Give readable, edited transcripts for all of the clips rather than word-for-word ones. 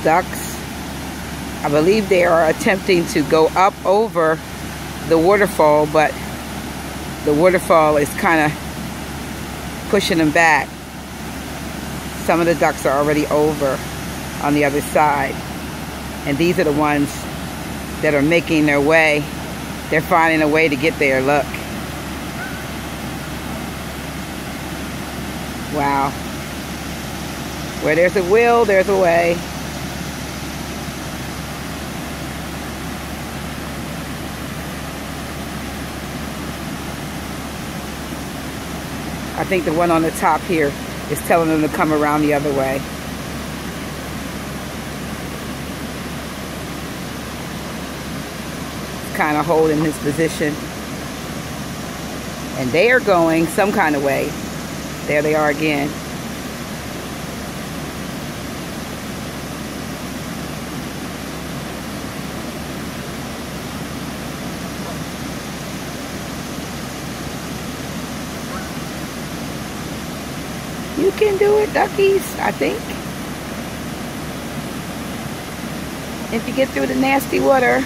ducks. I believe they are attempting to go up over the waterfall, but the waterfall is kind of pushing them back. Some of the ducks are already over on the other side. And these are the ones that are making their way. They're finding a way to get there, look. Wow. Where there's a will, there's a way. I think the one on the top here is telling them to come around the other way. Kind of holding his position. And they are going some kind of way. There they are again. You can do it, duckies, I think. If you get through the nasty water.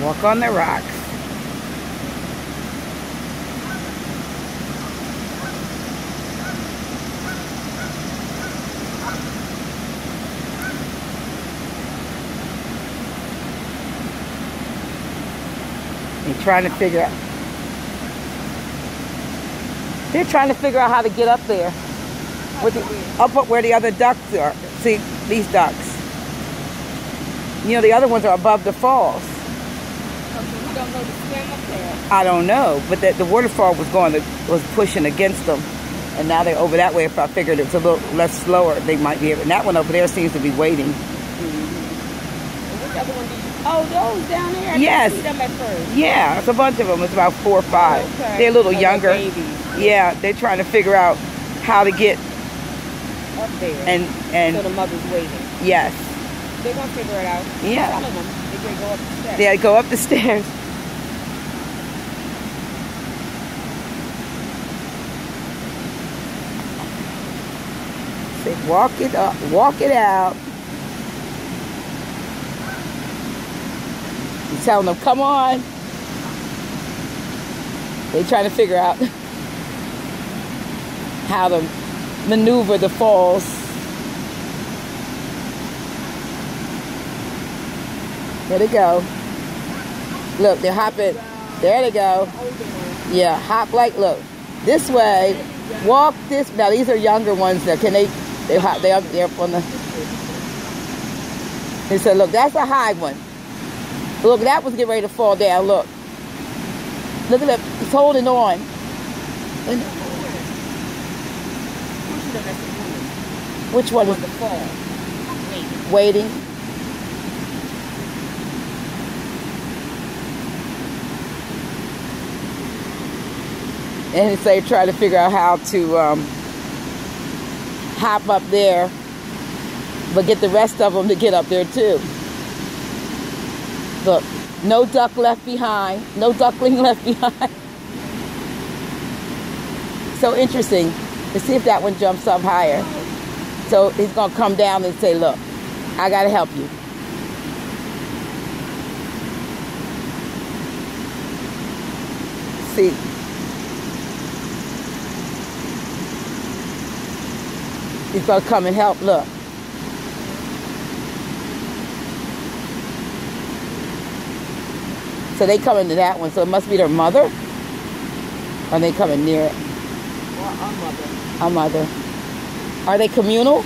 Walk on the rocks. They're trying to figure out. They're trying to figure out how to get up there. Up where the other ducks are. See, these ducks. You know, the other ones are above the falls. We don't know to swim up there. I don't know, but the waterfall was pushing against them, and now they're over that way. If I figured it's a little less slower, they might be able. And that one over there seems to be waiting. Mm-hmm. Which other one did you? Oh, those down there. Yes. I didn't see them at first. Yeah, it's a bunch of them. It's about 4 or 5. Oh, okay. They're a little younger. Babies. Yeah, they're trying to figure out how to get up there. And so the mother's waiting. Yes. They're gonna figure it out. Yeah. I'm telling them they're gonna go up the steps. They go up the stairs. Say, walk it up, walk it out. You're telling them, come on. They're trying to figure out how to maneuver the falls. There they go. Look, they're hopping. There they go. Yeah, hop like, look, this way. Walk this. Now these are younger ones. Now can they hop? They're up on the. He said, look, that's a high one. Look, that was getting ready to fall down. Look. Look at that. He's holding on. And which one was the fall? Waiting. And so they try to figure out how to hop up there, but get the rest of them to get up there too. Look, no duck left behind, no duckling left behind. So interesting to see if that one jumps up higher. So he's gonna come down and say, look, I gotta help you. See. He's gonna come and help, look. So they come into that one, so it must be their mother? Or are they coming near it? Or our mother. Our mother. Are they communal?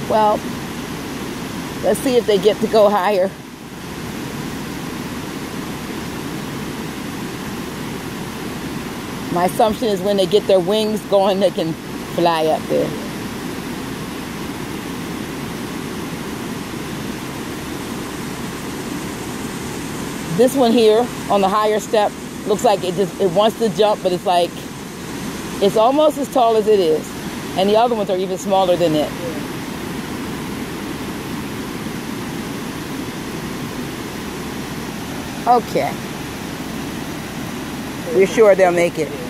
Well, let's see if they get to go higher. My assumption is when they get their wings going, they can fly up there. This one here on the higher step Looks like it wants to jump, but it's like, it's almost as tall as it is. And the other ones are even smaller than it. Okay. We're sure they'll make it.